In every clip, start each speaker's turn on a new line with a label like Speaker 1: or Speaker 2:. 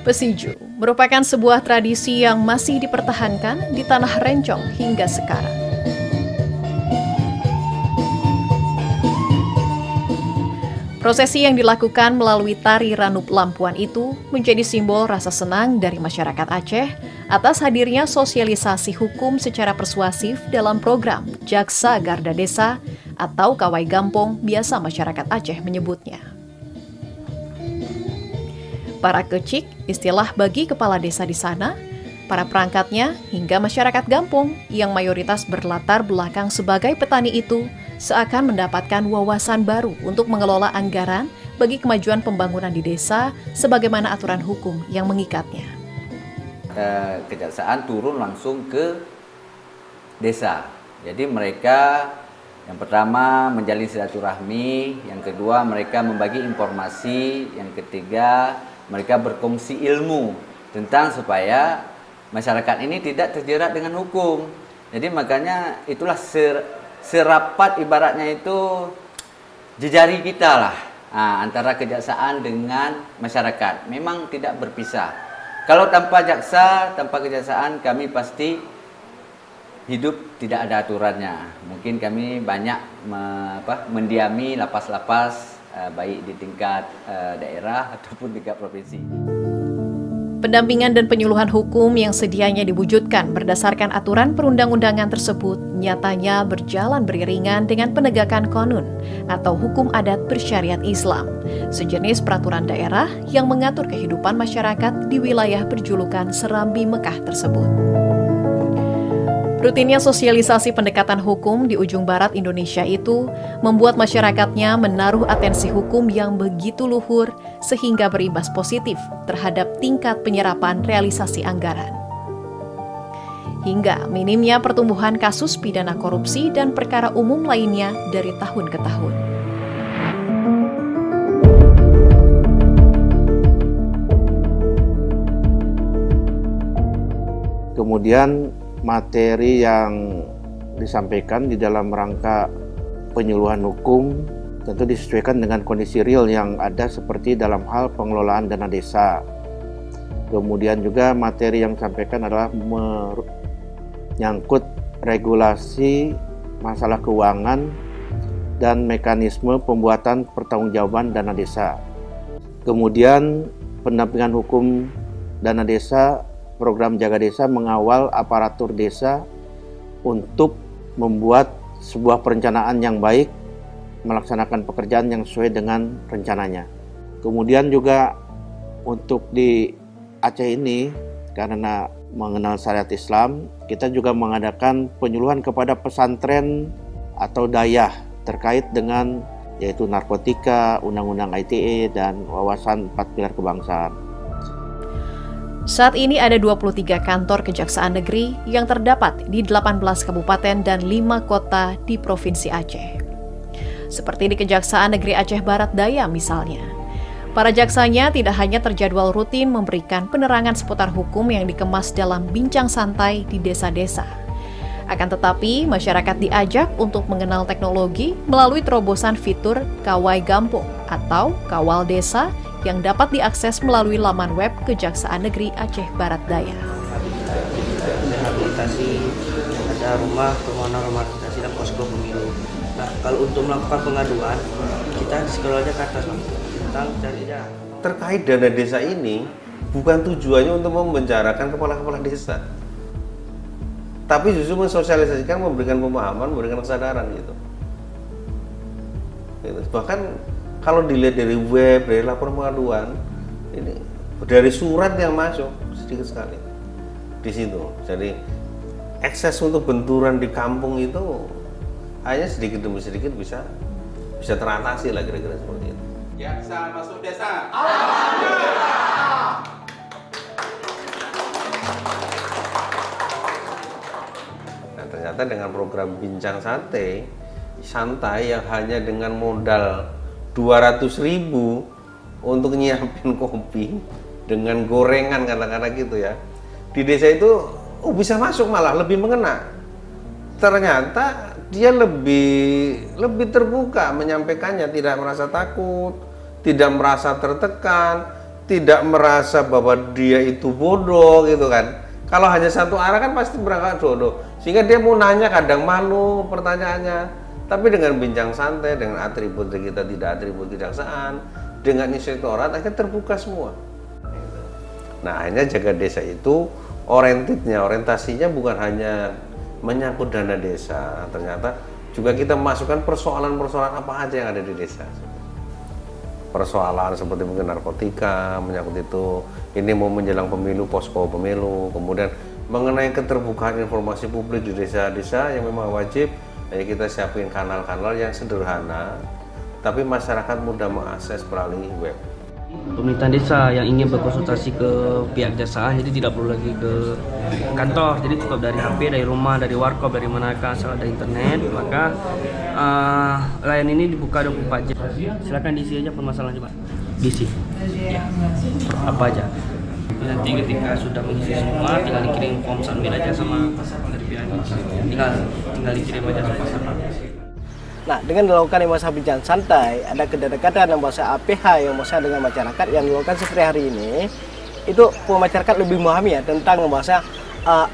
Speaker 1: Pesiju merupakan sebuah tradisi yang masih dipertahankan di tanah Rencong hingga sekarang. Prosesi yang dilakukan melalui tari Ranup Lampuan itu menjadi simbol rasa senang dari masyarakat Aceh atas hadirnya sosialisasi hukum secara persuasif dalam program Jaksa Garda Desa atau Kawai Gampong biasa masyarakat Aceh menyebutnya. Para kecik, istilah bagi kepala desa di sana, para perangkatnya hingga masyarakat Gampong yang mayoritas berlatar belakang sebagai petani itu seakan mendapatkan wawasan baru untuk mengelola anggaran bagi kemajuan pembangunan di desa sebagaimana aturan hukum yang mengikatnya.
Speaker 2: Kejaksaan turun langsung ke desa. Jadi mereka yang pertama menjalin silaturahmi, yang kedua mereka membagi informasi, yang ketiga mereka berkongsi ilmu tentang supaya masyarakat ini tidak terjerat dengan hukum. Jadi makanya itulah serapat ibaratnya itu jejari kita lah antara kejaksaan dengan masyarakat. Memang tidak berpisah. Kalau tanpa jaksa, tanpa kejaksaan kami pasti hidup tidak ada aturannya. Mungkin kami banyak mendiami lapas-lapas baik di tingkat daerah ataupun tingkat provinsi.
Speaker 1: Pendampingan dan penyuluhan hukum yang sedianya diwujudkan berdasarkan aturan perundang-undangan tersebut nyatanya berjalan beriringan dengan penegakan konun atau hukum adat bersyariat Islam, sejenis peraturan daerah yang mengatur kehidupan masyarakat di wilayah berjulukan Serambi Mekah tersebut. Rutinnya sosialisasi pendekatan hukum di ujung barat Indonesia itu membuat masyarakatnya menaruh atensi hukum yang begitu luhur sehingga berimbas positif terhadap tingkat penyerapan realisasi anggaran. Hingga minimnya pertumbuhan kasus pidana korupsi dan perkara umum lainnya dari tahun ke tahun.
Speaker 3: Kemudian materi yang disampaikan di dalam rangka penyuluhan hukum tentu disesuaikan dengan kondisi real yang ada seperti dalam hal pengelolaan dana desa. Kemudian juga materi yang disampaikan adalah menyangkut regulasi masalah keuangan dan mekanisme pembuatan pertanggungjawaban dana desa. Kemudian pendampingan hukum dana desa, program Jaga Desa mengawal aparatur desa untuk membuat sebuah perencanaan yang baik, melaksanakan pekerjaan yang sesuai dengan rencananya. Kemudian juga untuk di Aceh ini, karena mengenal syariat Islam, kita juga mengadakan penyuluhan kepada pesantren atau dayah terkait dengan yaitu narkotika, undang-undang ITE, dan wawasan 4 pilar kebangsaan.
Speaker 1: Saat ini ada 23 kantor kejaksaan negeri yang terdapat di 18 kabupaten dan 5 kota di Provinsi Aceh. Seperti di Kejaksaan Negeri Aceh Barat Daya misalnya. Para jaksanya tidak hanya terjadwal rutin memberikan penerangan seputar hukum yang dikemas dalam bincang santai di desa-desa. Akan tetapi, masyarakat diajak untuk mengenal teknologi melalui terobosan fitur Kawai Gampong atau Kawal Desa yang dapat diakses melalui laman web Kejaksaan Negeri Aceh Barat Daya.
Speaker 4: Rehabilitasi, ada rumah rehabilitasi dan posko pemilu. Nah, kalau untuk melakukan pengaduan, kita scroll aja ke atas, tentang carinya.
Speaker 5: Terkait dana desa ini, bukan tujuannya untuk membicarakan kepala-kepala desa, tapi justru mensosialisasikan, memberikan pemahaman, memberikan kesadaran gitu. Bahkan kalau dilihat dari web, dari laporan pengaduan, ini dari surat yang masuk sedikit sekali di situ. Jadi akses untuk benturan di kampung itu hanya sedikit demi sedikit bisa teratasi lah, kira-kira seperti itu.
Speaker 6: Jaksa masuk desa.
Speaker 5: Nah, ternyata dengan program Bincang Santai yang hanya dengan modal 200.000 untuk nyiapin kopi dengan gorengan kata-kata gitu ya, di desa itu bisa masuk, malah lebih mengena. Ternyata dia lebih terbuka menyampaikannya, tidak merasa takut, tidak merasa tertekan, tidak merasa bahwa dia itu bodoh gitu kan. Kalau hanya satu arah kan pasti berangkat bodoh. Sehingga dia mau nanya kadang malu pertanyaannya. Tapi dengan bincang santai, dengan atribut kita tidak atribut kejaksaan, dengan inspektorat akhirnya terbuka semua. Nah akhirnya jaga desa itu orientasinya bukan hanya menyangkut dana desa, ternyata juga kita masukkan persoalan-persoalan apa aja yang ada di desa. Persoalan seperti mungkin narkotika, menyangkut itu, ini mau menjelang pemilu, posko pemilu, kemudian mengenai keterbukaan informasi publik di desa-desa yang memang wajib, ya kita siapin kanal-kanal yang sederhana, tapi masyarakat mudah mengakses melalui web.
Speaker 4: Pemerintahan desa yang ingin berkonsultasi ke pihak jasa, jadi tidak perlu lagi ke kantor, jadi cukup dari HP, dari rumah, dari warkop, dari manakah asal ada internet, maka layanan ini dibuka 24 jam. Silakan diisi aja permasalahan Pak. Diisi. Ya. Apa aja. Nanti ketika sudah mengisi semua, tinggal dikirim form submit aja sama dari pihak tinggal dikirim aja sama.
Speaker 7: Nah, dengan dilakukan masa bincang santai, ada kedekatan yang bahasa APH yang bahasa dengan masyarakat yang dilakukan seperti hari ini, itu masyarakat lebih memahami ya tentang bahasa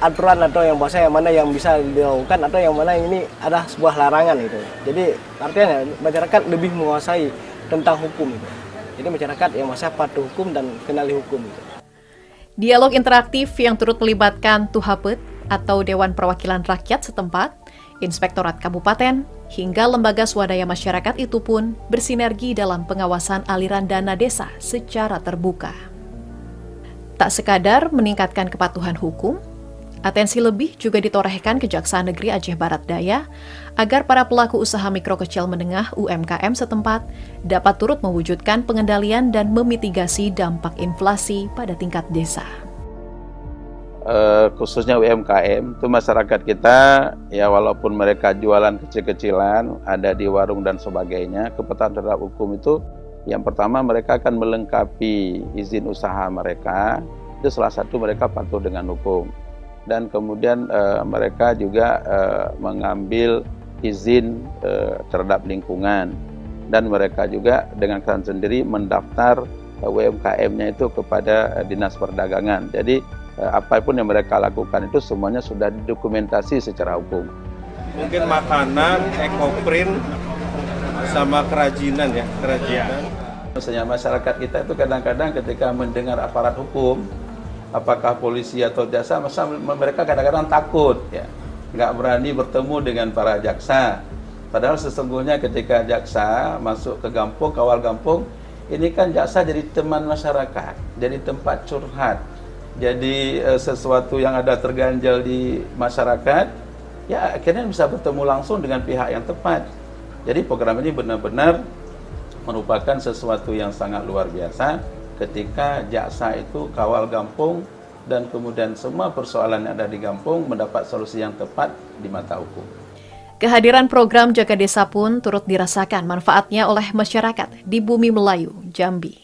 Speaker 7: aturan atau yang bahasa yang mana yang bisa dilakukan atau yang mana ini ada sebuah larangan itu. Jadi artinya masyarakat lebih menguasai tentang hukum itu. Jadi masyarakat yang bahasa patuh hukum dan kenali hukum itu.
Speaker 1: Dialog interaktif yang turut melibatkan Tuhapet atau Dewan Perwakilan Rakyat setempat, Inspektorat Kabupaten, hingga lembaga swadaya masyarakat itu pun bersinergi dalam pengawasan aliran dana desa secara terbuka. Tak sekadar meningkatkan kepatuhan hukum, atensi lebih juga ditorehkan Kejaksaan Negeri Aceh Barat Daya agar para pelaku usaha mikro kecil menengah UMKM setempat dapat turut mewujudkan pengendalian dan memitigasi dampak inflasi pada tingkat desa.
Speaker 8: Khususnya UMKM itu masyarakat kita ya walaupun mereka jualan kecil-kecilan ada di warung dan sebagainya, kepatuhan terhadap hukum itu yang pertama mereka akan melengkapi izin usaha mereka, itu salah satu mereka patuh dengan hukum, dan kemudian mereka juga mengambil izin terhadap lingkungan, dan mereka juga dengan kesan sendiri mendaftar UMKM-nya itu kepada Dinas Perdagangan. Jadi apapun yang mereka lakukan itu semuanya sudah didokumentasi secara hukum.
Speaker 6: Mungkin makanan, ekoprint, sama kerajinan ya, kerajinan.
Speaker 8: Misalnya masyarakat kita itu kadang-kadang ketika mendengar aparat hukum, apakah polisi atau jaksa, mereka kadang-kadang takut, ya, nggak berani bertemu dengan para jaksa. Padahal sesungguhnya ketika jaksa masuk ke kampung, kawal kampung, ini kan jaksa jadi teman masyarakat, jadi tempat curhat. Jadi sesuatu yang ada terganjal di masyarakat, ya akhirnya bisa bertemu langsung dengan pihak yang tepat. Jadi program ini benar-benar merupakan sesuatu yang sangat luar biasa ketika jaksa itu kawal kampung dan kemudian semua persoalan yang ada di kampung mendapat solusi yang tepat di mata hukum.
Speaker 1: Kehadiran program Jaga Desa pun turut dirasakan manfaatnya oleh masyarakat di Bumi Melayu, Jambi.